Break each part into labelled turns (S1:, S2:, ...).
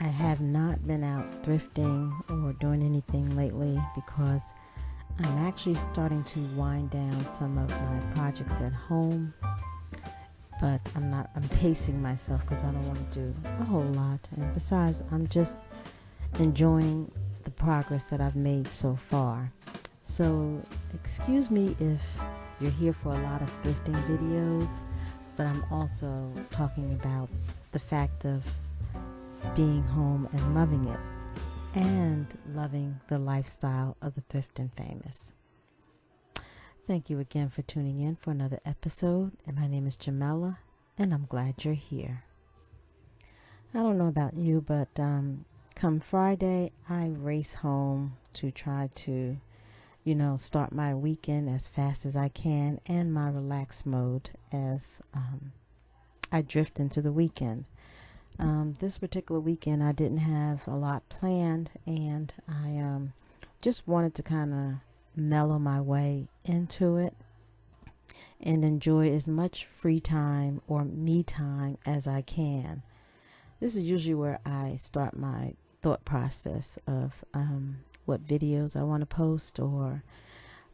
S1: I have not been out thrifting or doing anything lately because I'm actually starting to wind down some of my projects at home. But I'm pacing myself because I don't want to do a whole lot. And besides, I'm just enjoying the progress that I've made so far. So excuse me if you're here for a lot of thrifting videos, but I'm also talking about the fact of being home and loving it, and loving the lifestyle of the thrift and famous. Thank you again for tuning in for another episode, and my name is Jamela, and I'm glad you're here. I don't know about you, but come Friday, I race home to try to, start my weekend as fast as I can, and my relaxed mode as I drift into the weekend. This particular weekend, I didn't have a lot planned, and I just wanted to kind of mellow my way into it and enjoy as much free time or me time as I can. This is usually where I start my thought process of what videos I want to post or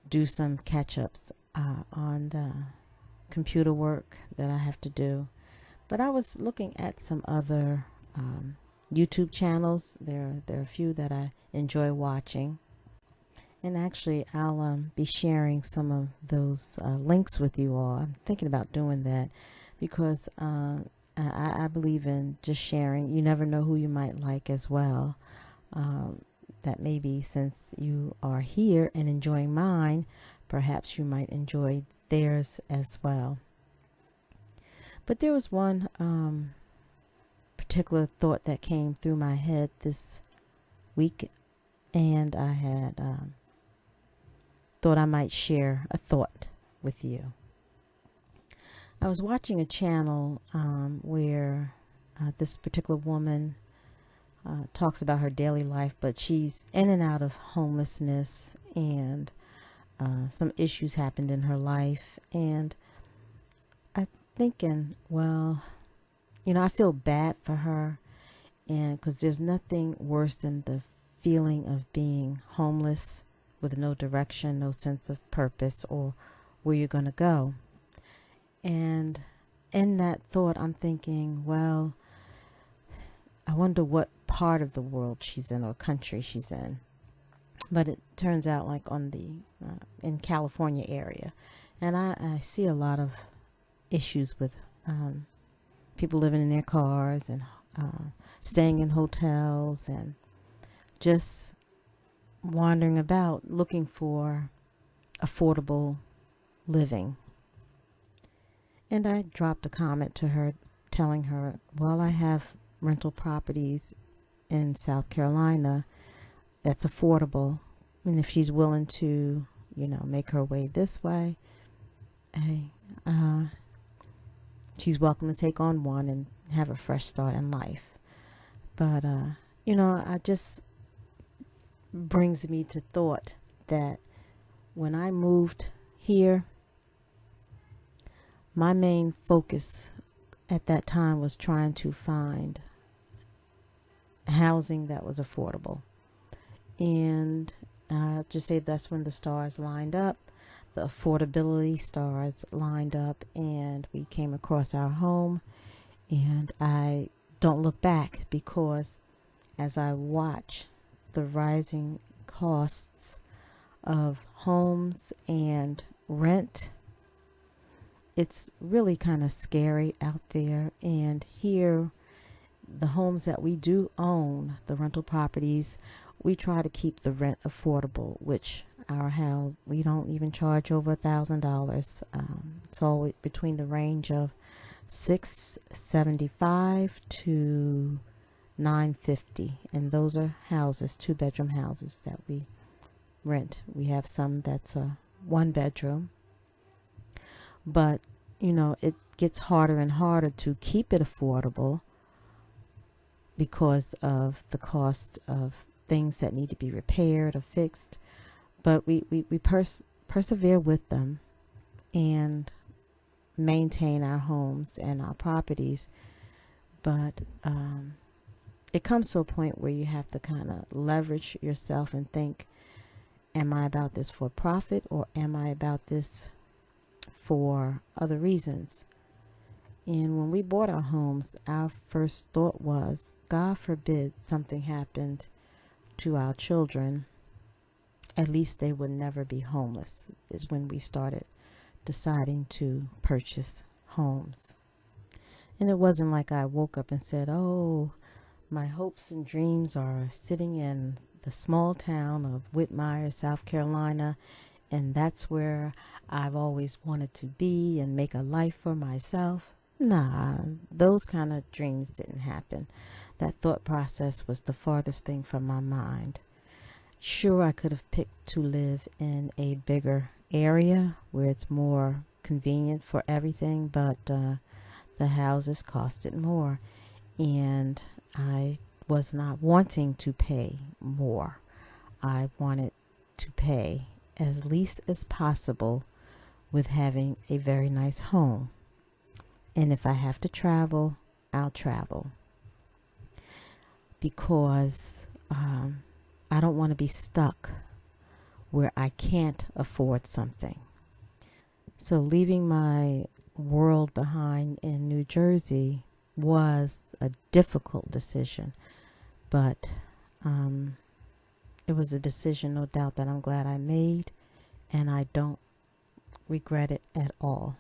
S1: do some catch-ups on the computer work that I have to do. But I was looking at some other YouTube channels. There are a few that I enjoy watching. And actually, I'll be sharing some of those links with you all. I'm thinking about doing that because I believe in just sharing. You never know who you might like as well. That maybe since you are here and enjoying mine, perhaps you might enjoy theirs as well. But there was one particular thought that came through my head this week, and I had thought I might share a thought with you. I was watching a channel where this particular woman talks about her daily life, but she's in and out of homelessness, and some issues happened in her life, and thinking, well, I feel bad for her, and because there's nothing worse than the feeling of being homeless with no direction, no sense of purpose or where you're going to go. And in that thought, I'm thinking, well, I wonder what part of the world she's in or country she's in. But it turns out like on the in California area, and I see a lot of issues with people living in their cars and staying in hotels and just wandering about looking for affordable living. And I dropped a comment to her telling her, well, I have rental properties in South Carolina that's affordable, and if she's willing to, make her way this way, hey, she's welcome to take on one and have a fresh start in life. But, I just brings me to thought that when I moved here, my main focus at that time was trying to find housing that was affordable. And I'll just say that's when the stars lined up. The affordability stars lined up, and we came across our home, and I don't look back because as I watch the rising costs of homes and rent, it's really kind of scary out there. And here, the homes that we do own, the rental properties, we try to keep the rent affordable, which our house, we don't even charge over $1,000. It's all between the range of $675 to $950, and those are houses, 2-bedroom houses that we rent. We have some that's a 1-bedroom, but it gets harder and harder to keep it affordable because of the cost of things that need to be repaired or fixed. But we persevere with them and maintain our homes and our properties. But it comes to a point where you have to kind of leverage yourself and think, am I about this for profit, or am I about this for other reasons? And when we bought our homes, our first thought was, God forbid something happened to our children, at least they would never be homeless, is when we started deciding to purchase homes. And it wasn't like I woke up and said, oh, my hopes and dreams are sitting in the small town of Whitmire, South Carolina, and that's where I've always wanted to be and make a life for myself. Nah, those kind of dreams didn't happen. That thought process was the farthest thing from my mind. Sure, I could have picked to live in a bigger area where it's more convenient for everything, but the houses costed more, and I was not wanting to pay more. I wanted to pay as least as possible with having a very nice home. And if I have to travel, I'll travel, because I don't want to be stuck where I can't afford something. So leaving my world behind in New Jersey was a difficult decision, but it was a decision, no doubt, that I'm glad I made, and I don't regret it at all.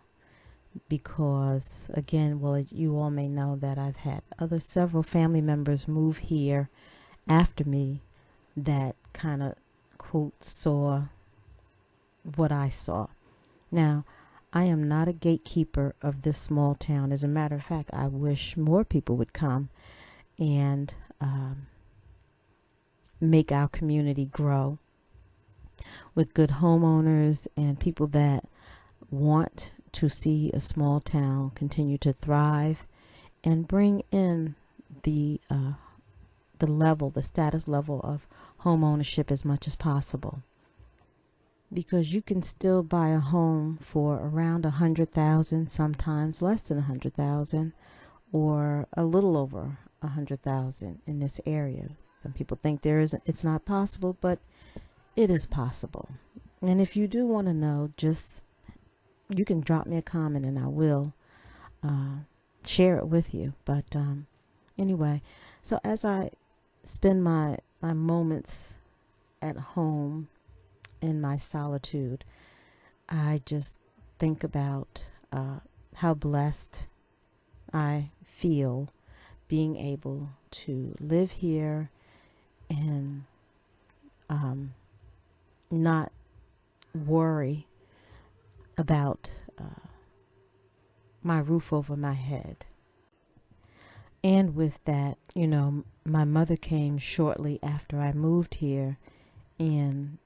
S1: Because again, well, you all may know that I've had several family members move here after me that kind of, quote, saw what I saw. Now, I am not a gatekeeper of this small town. As a matter of fact, I wish more people would come and make our community grow with good homeowners and people that want to see a small town continue to thrive and bring in the status level of home ownership as much as possible. Because you can still buy a home for around $100,000, sometimes less than $100,000, or a little over $100,000 in this area. Some people think it's not possible, but it is possible. And if you do want to know, you can drop me a comment and I will share it with you. But anyway, so as I spend my moments at home in my solitude, I just think about how blessed I feel being able to live here and not worry about my roof over my head. And with that, my mother came shortly after I moved here, and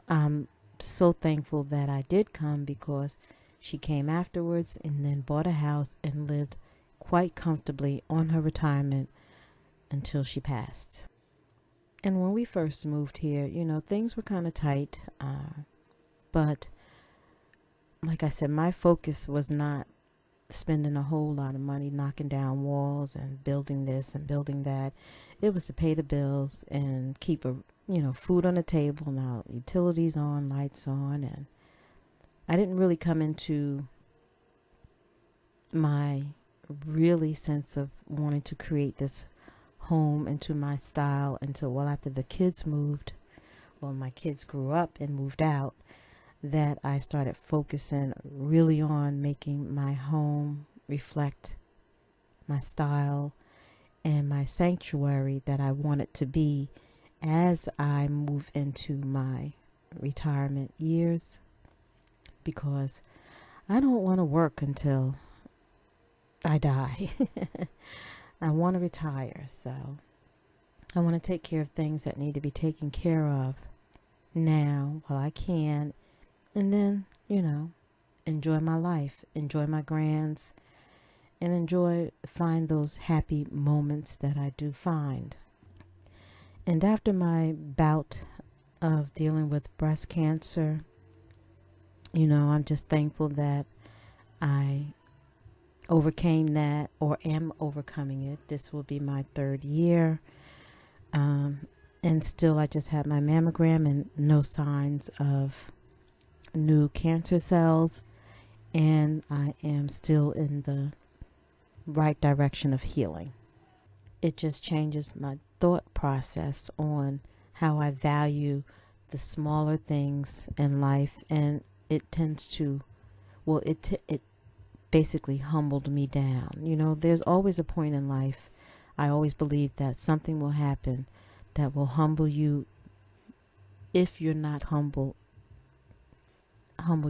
S1: I'm so thankful that I did come, because she came afterwards and then bought a house and lived quite comfortably on her retirement until she passed. And when we first moved here, things were kind of tight, but like I said, my focus was not spending a whole lot of money knocking down walls and building this and building that. It was to pay the bills and keep food on the table, now utilities on, lights on. And I didn't really come into my really sense of wanting to create this home into my style until after the kids moved. Well, my kids grew up and moved out, that I started focusing really on making my home reflect my style and my sanctuary that I want it to be as I move into my retirement years, because I don't want to work until I die. I want to retire, so I want to take care of things that need to be taken care of now while I can. And then, enjoy my life, enjoy my grands, and find those happy moments that I do find. And after my bout of dealing with breast cancer, I'm just thankful that I overcame that, or am overcoming it. This will be my 3rd year. And still, I just had my mammogram and no signs of new cancer cells. And I am still in the right direction of healing. It just changes my thought process on how I value the smaller things in life. And it tends to, well, it basically humbled me down. You know, there's always a point in life. I always believe that something will happen that will humble you. If you're not humble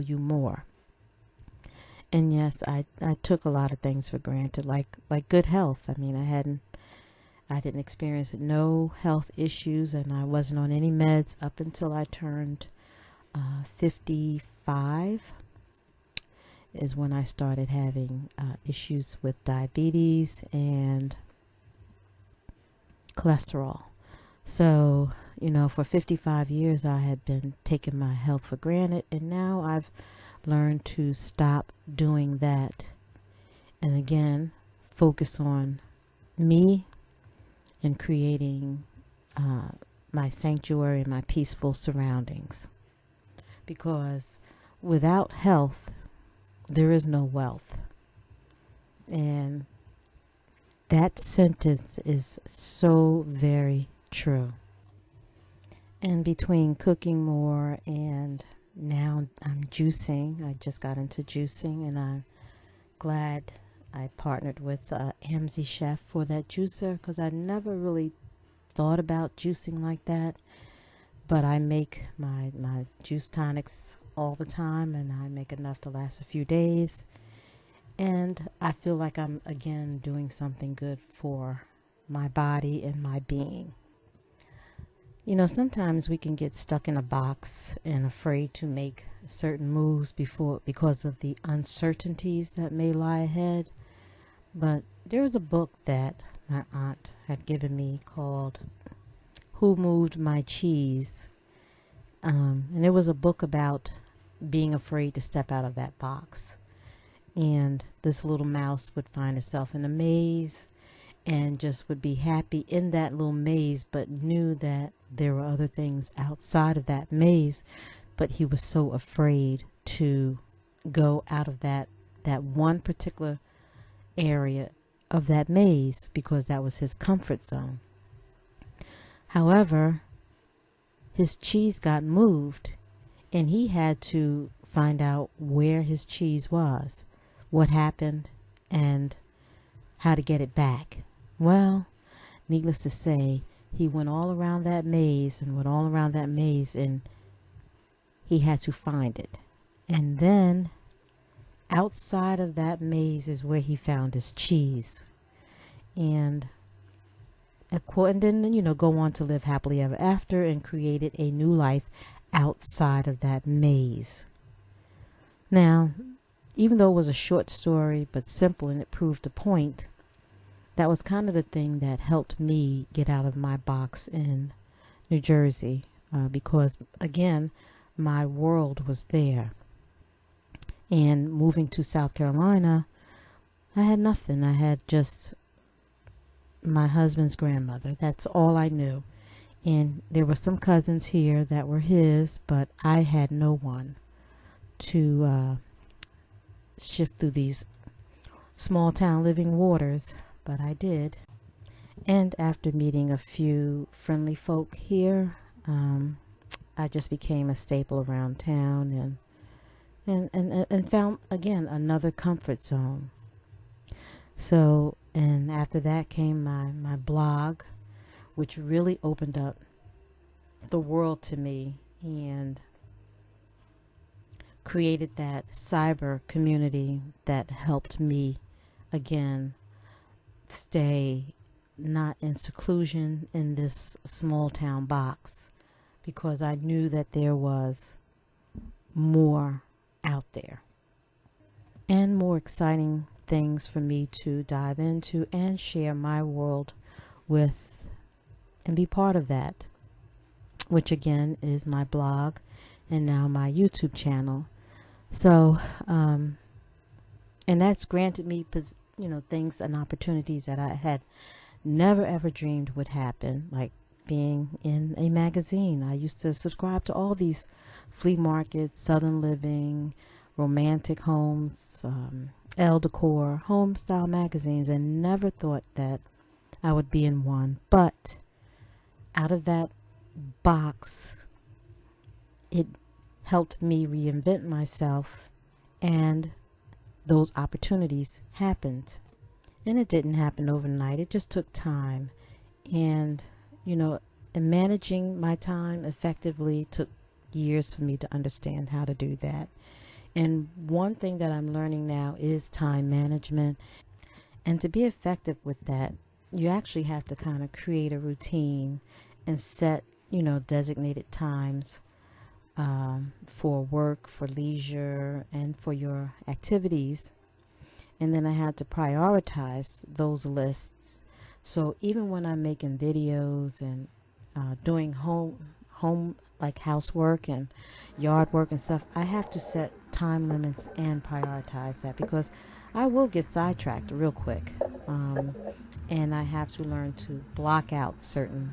S1: you more. And yes, I took a lot of things for granted, like good health. I mean, I didn't experience no health issues, and I wasn't on any meds up until I turned 55. Is when I started having issues with diabetes and cholesterol. So, you know, for 55 years, I had been taking my health for granted, and now I've learned to stop doing that. And again, focus on me and creating my sanctuary and my peaceful surroundings. Because without health, there is no wealth. And that sentence is so very true. And between cooking more and now I'm juicing, I just got into juicing, and I'm glad I partnered with Amzi Chef for that juicer, because I never really thought about juicing like that. But I make my juice tonics all the time, and I make enough to last a few days. And I feel like I'm again doing something good for my body and my being. You know, sometimes we can get stuck in a box and afraid to make certain moves because of the uncertainties that may lie ahead. But there was a book that my aunt had given me called Who Moved My Cheese? And it was a book about being afraid to step out of that box. And this little mouse would find itself in a maze and just would be happy in that little maze, but knew that there were other things outside of that maze. But he was so afraid to go out of that one particular area of that maze, because that was his comfort zone. However, his cheese got moved, and he had to find out where his cheese was, what happened, and how to get it back. Well, needless to say, he went all around that maze and he had to find it. And then outside of that maze is where he found his cheese. And then, you know, go on to live happily ever after and created a new life outside of that maze. Now, even though it was a short story, but simple, and it proved a point, that was kind of the thing that helped me get out of my box in New Jersey, because, again, my world was there. And moving to South Carolina, I had nothing. I had just my husband's grandmother. That's all I knew. And there were some cousins here that were his, but I had no one to shift through these small town living waters, but I did. And after meeting a few friendly folk here, I just became a staple around town and found, again, another comfort zone. So, and after that came my blog, which really opened up the world to me and created that cyber community that helped me, again, stay not in seclusion in this small town box, because I knew that there was more out there and more exciting things for me to dive into and share my world with and be part of that, which again is my blog and now my YouTube channel. So And that's granted me, things and opportunities that I had never ever dreamed would happen, like being in a magazine. I used to subscribe to all these flea markets, Southern Living, Romantic Homes, Elle Decor, home style magazines, and never thought that I would be in one. But out of that box, it helped me reinvent myself, and those opportunities happened. And it didn't happen overnight. It just took time. And, and managing my time effectively took years for me to understand how to do that. And one thing that I'm learning now is time management. And to be effective with that, you actually have to kind of create a routine and set, designated times for work, for leisure, and for your activities. And then I had to prioritize those lists. So even when I'm making videos and doing home like housework and yard work and stuff, I have to set time limits and prioritize that, because I will get sidetracked real quick. And I have to learn to block out certain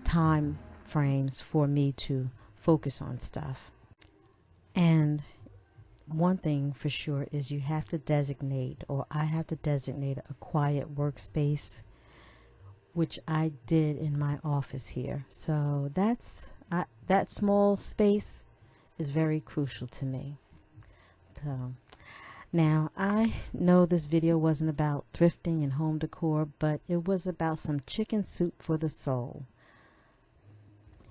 S1: time frames for me to focus on stuff. And one thing for sure is you have to designate, or I have to designate, a quiet workspace, which I did in my office here. So that small space is very crucial to me. So now, I know this video wasn't about thrifting and home decor, but it was about some chicken soup for the soul.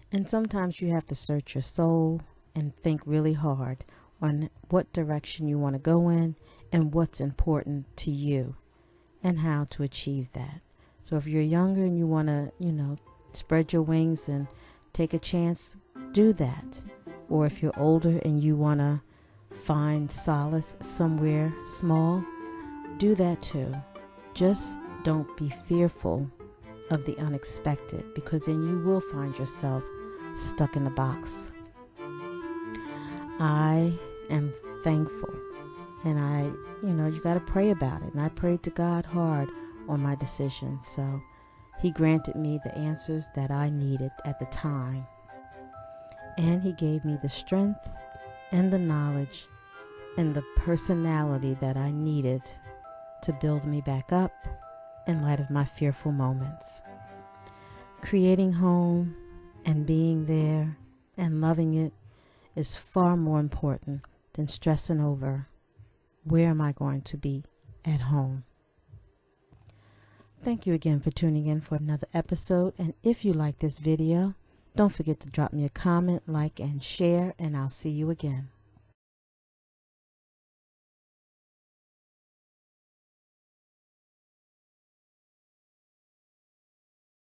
S1: And sometimes you have to search your soul and think really hard on what direction you want to go in and what's important to you and how to achieve that. So if you're younger and you want to, spread your wings and take a chance, do that. Or if you're older and you want to find solace somewhere small, do that too. Just don't be fearful of the unexpected, because then you will find yourself stuck in a box. I am thankful, and you got to pray about it. And I prayed to God hard on my decision, so He granted me the answers that I needed at the time, and He gave me the strength and the knowledge and the personality that I needed to build me back up in light of my fearful moments. Creating home and being there and loving it is far more important than stressing over where am I going to be at home. Thank you again for tuning in for another episode. And if you like this video, don't forget to drop me a comment, like, and share, and I'll see you again.